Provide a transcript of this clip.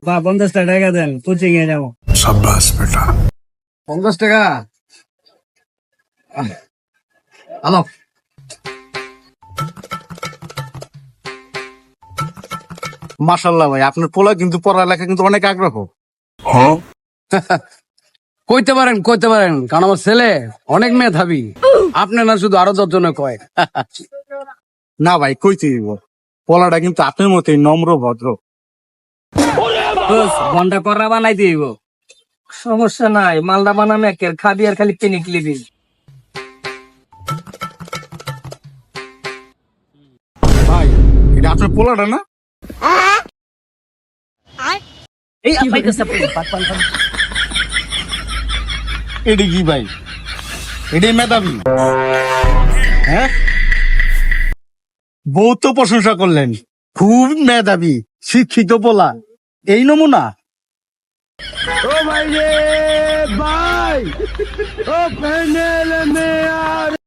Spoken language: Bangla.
বা 50 টাকা দেন, কোচিং এ যাবো। शाबाश बेटा। 50 টাকা? হ্যালো, মাশাল্লাহ ভাই, আপনার পোলা কিন্তু পড়ালেখা কিন্তু অনেক আগ্রহ। हाँ কইতে পারেন, কারণ আমার ছেলে অনেক মেধাবী। আপনি না, শুধু আরো 10 জনে কয়। না ভাই, কইতে দিব, পোলাটা কিন্তু আপনার মতোই নম্র ভদ্র। বস, ঘন্টা করা বানাই দিব। সমস্যা নাই, মালদা বানানো একের, খাবি আর খালি পেনিক লিবি। ভাই, এটা আপনার পোলাটা না? এই আপনি কাছে পাট পান খান। এটা কি ভাই? এটাই মেধাবী? হ্যাঁ, বহুত তো প্রশংসা করলেন, খুব মেধাবী, শিক্ষিত পোলা, এই নমুনা? ও ভাই রে ভাই, ও ফাইনাল মে